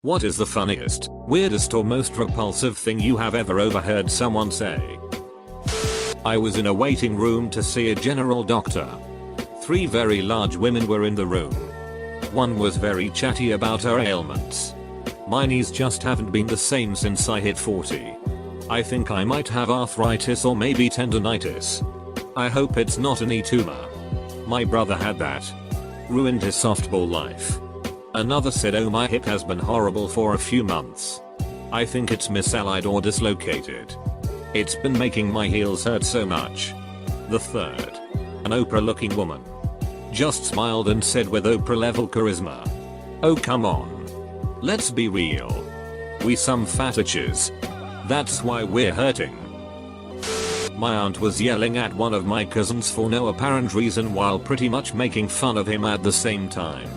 What is the funniest, weirdest or most repulsive thing you have ever overheard someone say? I was in a waiting room to see a general doctor. 3 very large women were in the room. One was very chatty about her ailments. My knees just haven't been the same since I hit 40. I think I might have arthritis or maybe tendonitis. I hope it's not a knee tumor. My brother had that. Ruined his softball life. Another said, oh, my hip has been horrible for a few months. I think it's misallied or dislocated. It's been making my heels hurt so much. The third, an Oprah looking woman, just smiled and said with Oprah level charisma, oh come on. Let's be real. We some fattiches. That's why we're hurting. My aunt was yelling at one of my cousins for no apparent reason while pretty much making fun of him at the same time.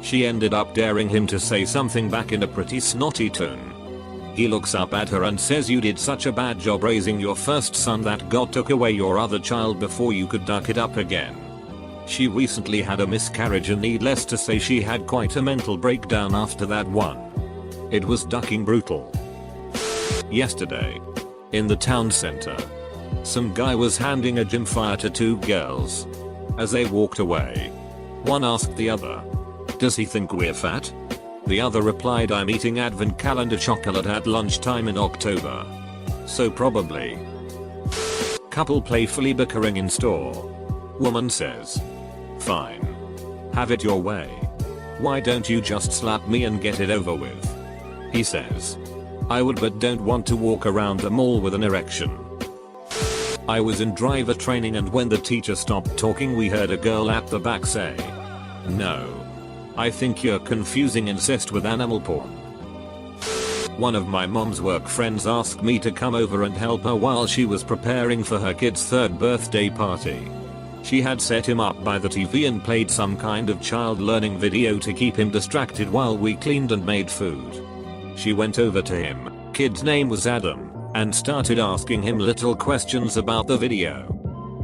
She ended up daring him to say something back in a pretty snotty tone. He looks up at her and says, you did such a bad job raising your first son that God took away your other child before you could duck it up again. She recently had a miscarriage and needless to say she had quite a mental breakdown after that one. It was ducking brutal. Yesterday, in the town center, some guy was handing a gym flyer to 2 girls. As they walked away, one asked the other, does he think we're fat? The other replied, I'm eating advent calendar chocolate at lunchtime in October. So probably. Couple playfully bickering in store. Woman says, fine. Have it your way. Why don't you just slap me and get it over with? He says, I would but don't want to walk around the mall with an erection. I was in driver training and when the teacher stopped talking we heard a girl at the back say, no. I think you're confusing incest with animal porn. One of my mom's work friends asked me to come over and help her while she was preparing for her kid's 3rd birthday party. She had set him up by the TV and played some kind of child learning video to keep him distracted while we cleaned and made food. She went over to him, kid's name was Adam, and started asking him little questions about the video.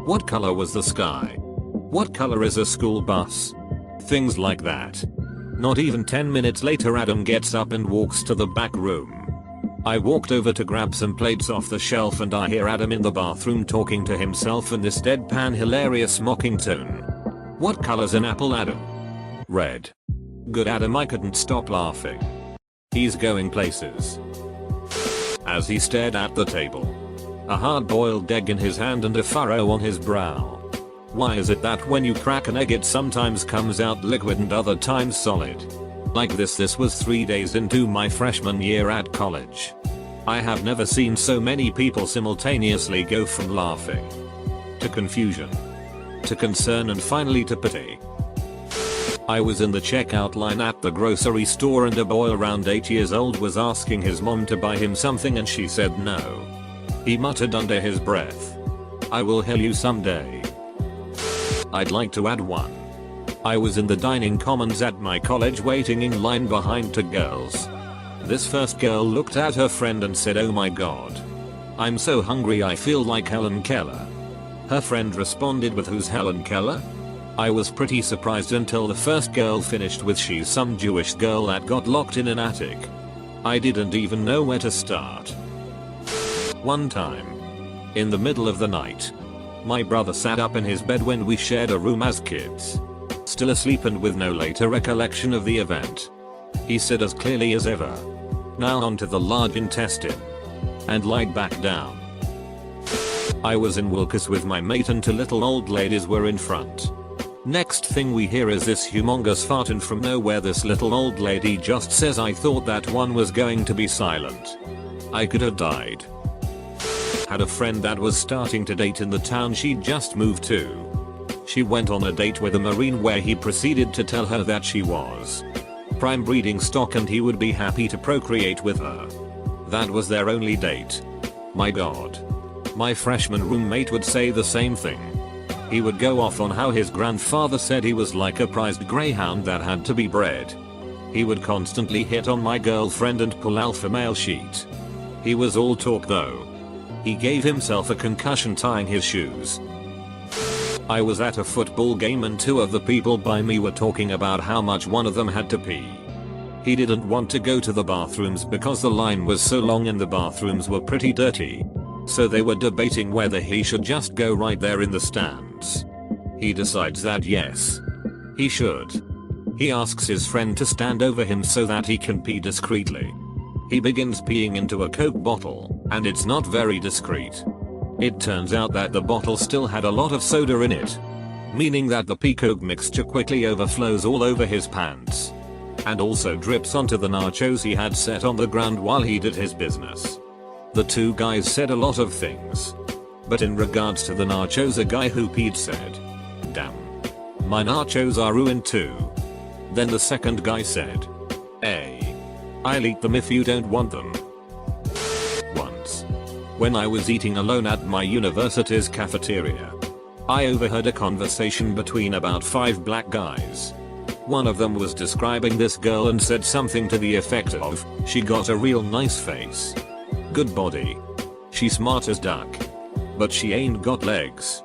What color was the sky? What color is a school bus? Things like that. Not even 10 minutes later Adam gets up and walks to the back room. I walked over to grab some plates off the shelf and I hear Adam in the bathroom talking to himself in this deadpan hilarious mocking tone. What color's an apple, Adam? Red. Good, Adam. I couldn't stop laughing. He's going places. As he stared at the table, a hard-boiled egg in his hand and a furrow on his brow. Why is it that when you crack an egg it sometimes comes out liquid and other times solid? Like this was 3 days into my freshman year at college. I have never seen so many people simultaneously go from laughing to confusion to concern and finally to pity. I was in the checkout line at the grocery store and a boy around 8 years old was asking his mom to buy him something and she said no. He muttered under his breath, I will heal you someday. I'd like to add one. I was in the dining commons at my college waiting in line behind 2 girls. This first girl looked at her friend and said, oh my god. I'm so hungry I feel like Helen Keller. Her friend responded with, who's Helen Keller? I was pretty surprised until the first girl finished with, she's some Jewish girl that got locked in an attic. I didn't even know where to start. One time, in the middle of the night, my brother sat up in his bed when we shared a room as kids. Still asleep and with no later recollection of the event. He said as clearly as ever, now onto the large intestine. And lied back down. I was in Wilkes with my mate and 2 little old ladies were in front. Next thing we hear is this humongous fart and from nowhere this little old lady just says, I thought that one was going to be silent. I could have died. Had a friend that was starting to date in the town she'd just moved to. She went on a date with a Marine where he proceeded to tell her that she was prime breeding stock and he would be happy to procreate with her. That was their only date. My god. My freshman roommate would say the same thing. He would go off on how his grandfather said he was like a prized greyhound that had to be bred. He would constantly hit on my girlfriend and pull alpha male sheet. He was all talk though. He gave himself a concussion tying his shoes. I was at a football game and 2 of the people by me were talking about how much one of them had to pee. He didn't want to go to the bathrooms because the line was so long and the bathrooms were pretty dirty. So they were debating whether he should just go right there in the stands. He decides that yes, he should. He asks his friend to stand over him so that he can pee discreetly. He begins peeing into a Coke bottle, and it's not very discreet. It turns out that the bottle still had a lot of soda in it, meaning that the pea Coke mixture quickly overflows all over his pants. And also drips onto the nachos he had set on the ground while he did his business. The two guys said a lot of things. But in regards to the nachos, a guy who peed said, "Damn. My nachos are ruined too." Then the second guy said, "Hey, I'll eat them if you don't want them." Once, when I was eating alone at my university's cafeteria, I overheard a conversation between about 5 black guys. One of them was describing this girl and said something to the effect of, "She got a real nice face. Good body. She smart as duck. But she ain't got legs."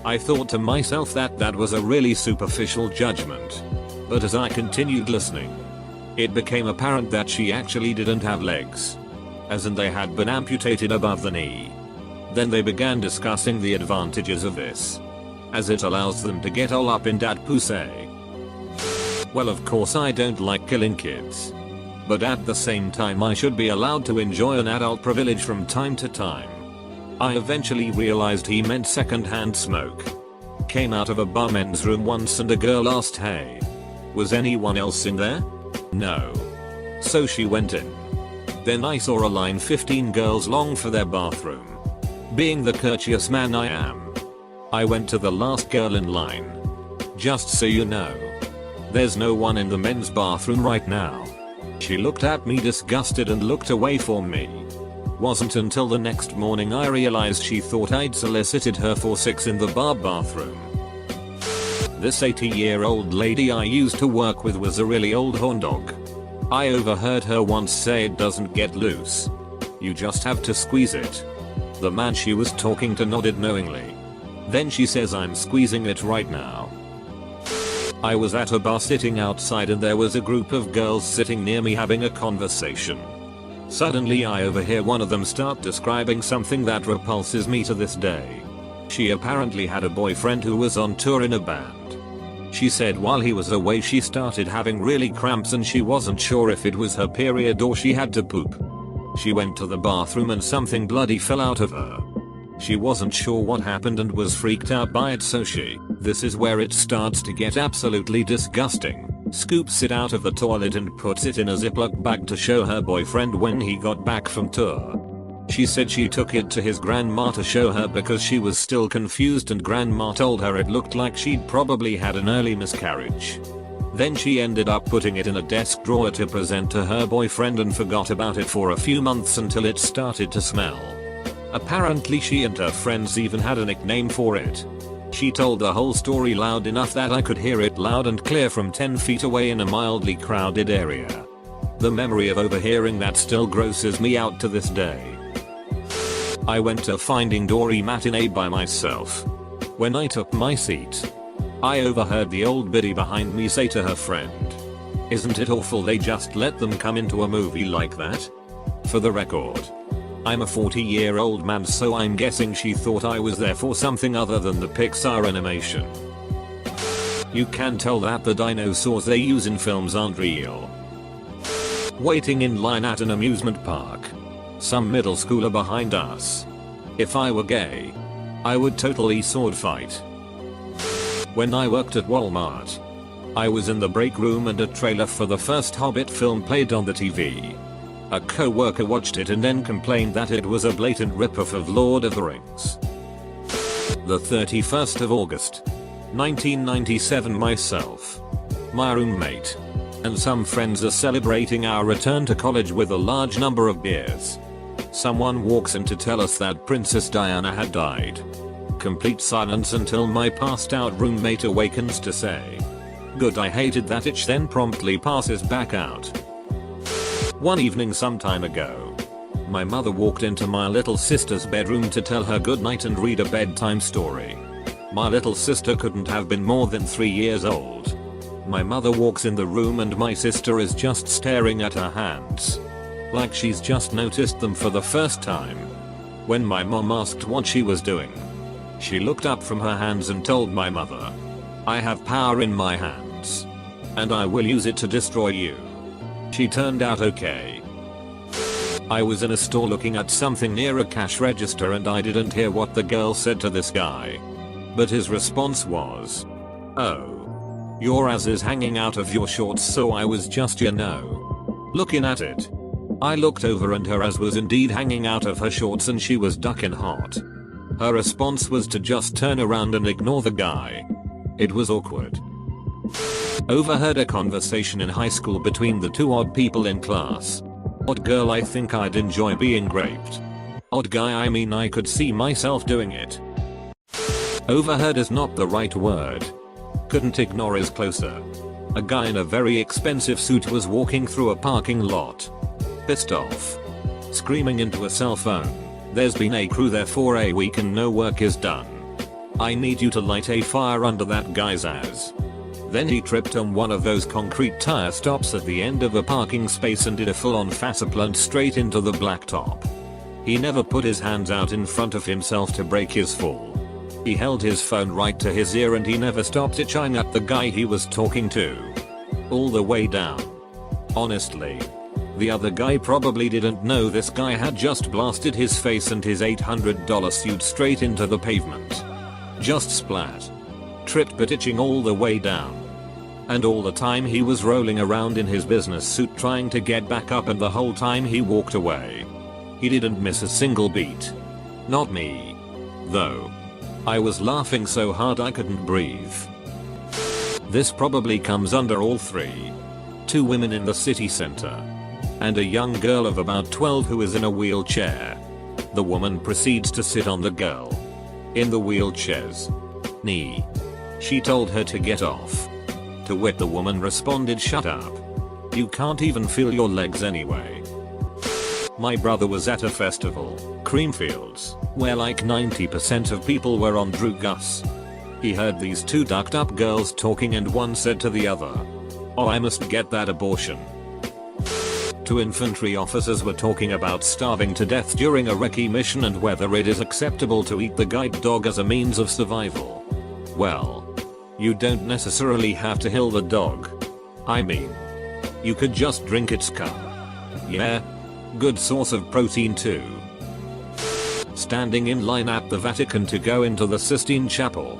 I thought to myself that that was a really superficial judgment. But as I continued listening, it became apparent that she actually didn't have legs. As in they had been amputated above the knee. Then they began discussing the advantages of this, as it allows them to get all up in dat pussy. Well, of course I don't like killing kids. But at the same time I should be allowed to enjoy an adult privilege from time to time. I eventually realized he meant secondhand smoke. Came out of a barmen's room once and a girl asked, "Hey, was anyone else in there?" "No." So she went in. Then I saw a line 15 girls long for their bathroom. Being the courteous man I am, I went to the last girl in line. "Just so you know, there's no one in the men's bathroom right now." She looked at me disgusted and looked away from me. Wasn't until the next morning I realized she thought I'd solicited her for sex in the bathroom. This 80-year-old lady I used to work with was a really old horn dog. I overheard her once say it doesn't get loose. You just have to squeeze it. The man she was talking to nodded knowingly. Then she says, "I'm squeezing it right now." I was at a bar sitting outside and there was a group of girls sitting near me having a conversation. Suddenly I overhear one of them start describing something that repulses me to this day. She apparently had a boyfriend who was on tour in a band. She said while he was away she started having really cramps and she wasn't sure if it was her period or she had to poop. She went to the bathroom and something bloody fell out of her. She wasn't sure what happened and was freaked out by it, so this is where it starts to get absolutely disgusting, scoops it out of the toilet and puts it in a Ziploc bag to show her boyfriend when he got back from tour. She said she took it to his grandma to show her because she was still confused and grandma told her it looked like she'd probably had an early miscarriage. Then she ended up putting it in a desk drawer to present to her boyfriend and forgot about it for a few months until it started to smell. Apparently she and her friends even had a nickname for it. She told the whole story loud enough that I could hear it loud and clear from 10 feet away in a mildly crowded area. The memory of overhearing that still grosses me out to this day. I went to Finding Dory matinee by myself. When I took my seat, I overheard the old biddy behind me say to her friend, "Isn't it awful they just let them come into a movie like that?" For the record, I'm a 40-year-old man, so I'm guessing she thought I was there for something other than the Pixar animation. You can tell that the dinosaurs they use in films aren't real. Waiting in line at an amusement park. Some middle schooler behind us. If I were gay, I would totally sword fight. When I worked at Walmart, I was in the break room and a trailer for the first Hobbit film played on the TV. A co-worker watched it and then complained that it was a blatant rip-off of Lord of the Rings. The 31st of August, 1997. Myself, my roommate, and some friends are celebrating our return to college with a large number of beers. Someone walks in to tell us that Princess Diana had died. Complete silence until my passed out roommate awakens to say, "Good, I hated that itch," then promptly passes back out. One evening some time ago, my mother walked into my little sister's bedroom to tell her goodnight and read a bedtime story. My little sister couldn't have been more than 3 years old. My mother walks in the room and my sister is just staring at her hands. Like she's just noticed them for the first time. When my mom asked what she was doing, she looked up from her hands and told my mother, "I have power in my hands. And I will use it to destroy you." She turned out okay. I was in a store looking at something near a cash register and I didn't hear what the girl said to this guy. But his response was, "Oh, your ass is hanging out of your shorts," so I was just looking at it. I looked over and her ass was indeed hanging out of her shorts and she was ducking hot. Her response was to just turn around and ignore the guy. It was awkward. Overheard a conversation in high school between the two odd people in class. Odd girl: I think I'd enjoy being raped. Odd guy: I mean, I could see myself doing it. Overheard is not the right word. Couldn't ignore is closer. A guy in a very expensive suit was walking through a parking lot. Pissed off. Screaming into a cell phone, "There's been a crew there for a week and no work is done. I need you to light a fire under that guy's ass." Then he tripped on one of those concrete tire stops at the end of a parking space and did a full-on faceplant straight into the blacktop. He never put his hands out in front of himself to break his fall. He held his phone right to his ear and he never stopped itching at the guy he was talking to. All the way down. Honestly, the other guy probably didn't know this guy had just blasted his face and his $800 suit straight into the pavement. Just splat. Tripped but itching all the way down. And all the time he was rolling around in his business suit trying to get back up, and the whole time he walked away. He didn't miss a single beat. Not me. Though. I was laughing so hard I couldn't breathe. This probably comes under all three. Two women in the city center. And a young girl of about 12 who is in a wheelchair. The woman proceeds to sit on the girl in the wheelchair's knee. She told her to get off. To which the woman responded, "Shut up. You can't even feel your legs anyway." My brother was at a festival, Creamfields, where like 90% of people were on drugs. He heard these two ducked up girls talking and one said to the other, "Oh, I must get that abortion." Two infantry officers were talking about starving to death during a recce mission and whether it is acceptable to eat the guide dog as a means of survival. Well, you don't necessarily have to kill the dog. I mean, you could just drink its cum. Yeah, good source of protein too. Standing in line at the Vatican to go into the Sistine Chapel.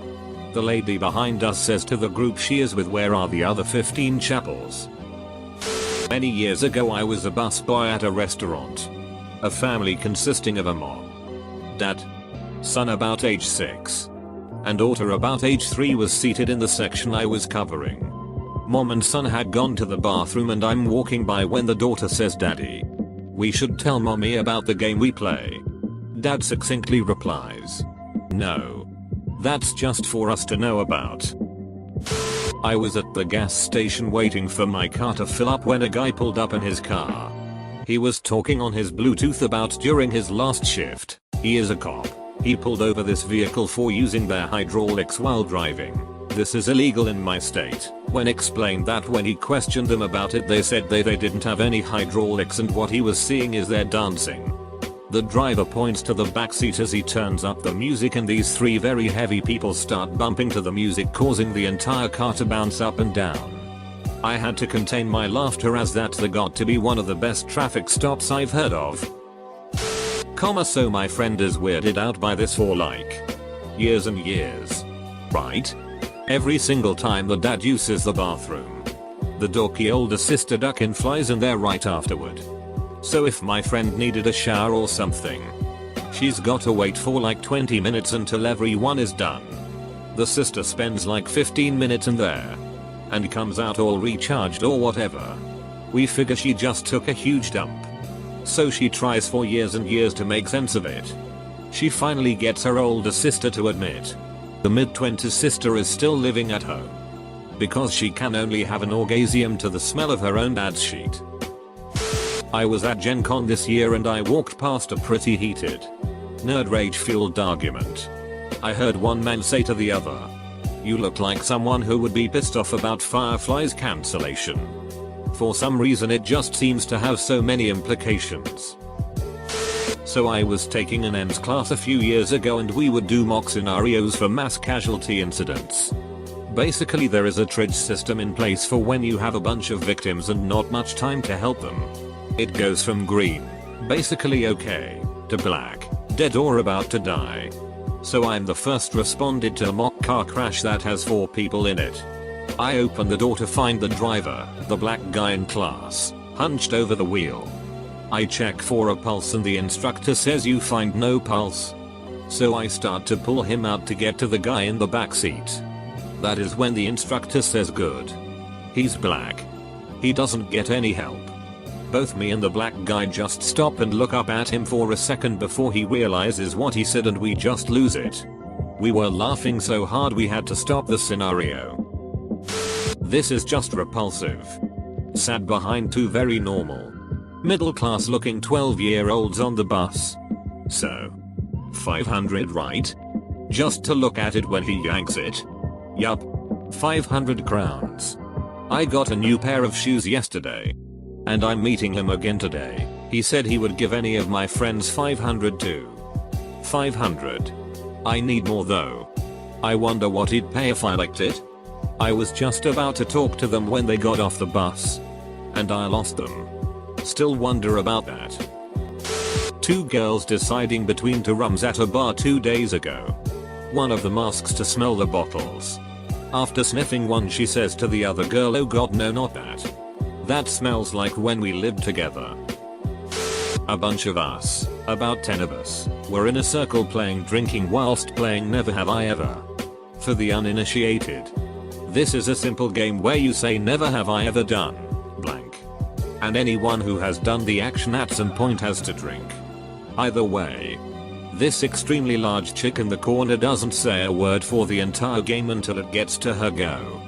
The lady behind us says to the group she is with, "Where are the other 15 chapels?" Many years ago I was a busboy at a restaurant. A family consisting of a mom, dad, son about age 6, and daughter about age 3 was seated in the section I was covering. Mom and son had gone to the bathroom and I'm walking by when the daughter says, "Daddy, we should tell mommy about the game we play." Dad succinctly replies, "No. That's just for us to know about." I was at the gas station waiting for my car to fill up when a guy pulled up in his car. He was talking on his Bluetooth about during his last shift. He is a cop. He pulled over this vehicle for using their hydraulics while driving. This is illegal in my state. When explained that when he questioned them about it, they said they didn't have any hydraulics and what he was seeing is their dancing. The driver points to the backseat as he turns up the music and these three very heavy people start bumping to the music, causing the entire car to bounce up and down. I had to contain my laughter as that's got to be one of the best traffic stops I've heard of. So my friend is weirded out by this for like years and years. Right? Every single time the dad uses the bathroom, the dorky older sister duck-in flies in there right afterward. So if my friend needed a shower or something, she's gotta wait for like 20 minutes until everyone is done. The sister spends like 15 minutes in there and comes out all recharged or whatever. We figure she just took a huge dump. So she tries for years and years to make sense of it. She finally gets her older sister to admit the mid-20s sister is still living at home because she can only have an orgasm to the smell of her own dad's sheet. I was at Gen Con this year and I walked past a pretty heated, nerd rage fueled argument. I heard one man say to the other, You look like someone who would be pissed off about Firefly's cancellation. For some reason it just seems to have so many implications. So I was taking an ENS class a few years ago and we would do mock scenarios for mass casualty incidents. Basically there is a triage system in place for when you have a bunch of victims and not much time to help them. It goes from green, basically okay, to black, dead or about to die. So I'm the first responded to a mock car crash that has 4 people in it. I open the door to find the driver, the black guy in class, hunched over the wheel. I check for a pulse and the instructor says you find no pulse. So I start to pull him out to get to the guy in the back seat. That is when the instructor says good. He's black. He doesn't get any help. Both me and the black guy just stop and look up at him for a second before he realizes what he said and we just lose it. We were laughing so hard we had to stop the scenario. This is just repulsive. Sat behind 2 very normal, middle class looking 12-year-olds on the bus. So, 500 right? Just to look at it when he yanks it? Yup. 500 crowns. I got a new pair of shoes yesterday. And I'm meeting him again today. He said he would give any of my friends 500 too. 500. I need more though. I wonder what he'd pay if I liked it. I was just about to talk to them when they got off the bus. And I lost them. Still wonder about that. 2 girls deciding between 2 rums at a bar 2 days ago. One of them asks to smell the bottles. After sniffing one she says to the other girl, oh god no, not that. That smells like when we lived together. A bunch of us, about 10 of us, were in a circle playing drinking whilst playing Never Have I Ever. For the uninitiated, this is a simple game where you say never have I ever done blank. And anyone who has done the action at some point has to drink. Either way, this extremely large chick in the corner doesn't say a word for the entire game until it gets to her go,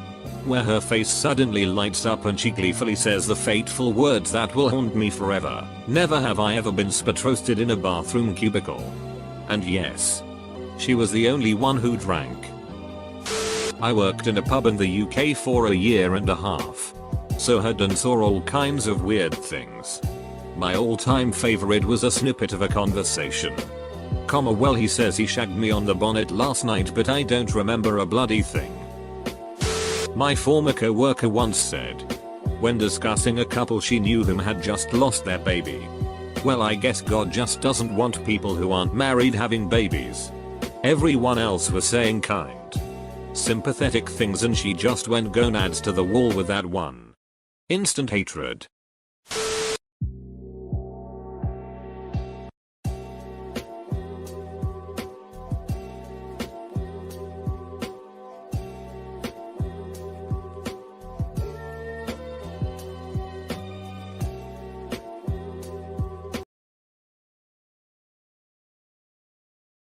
where her face suddenly lights up and she gleefully says the fateful words that will haunt me forever. Never have I ever been spit roasted in a bathroom cubicle. And yes, she was the only one who drank. I worked in a pub in the UK for a year and a half. So heard and saw all kinds of weird things. My all-time favorite was a snippet of a conversation. Well, he says he shagged me on the bonnet last night but I don't remember a bloody thing. My former co-worker once said, when discussing a couple she knew whom had just lost their baby, well, I guess God just doesn't want people who aren't married having babies. Everyone else was saying kind, sympathetic things and she just went gonads to the wall with that one. Instant hatred.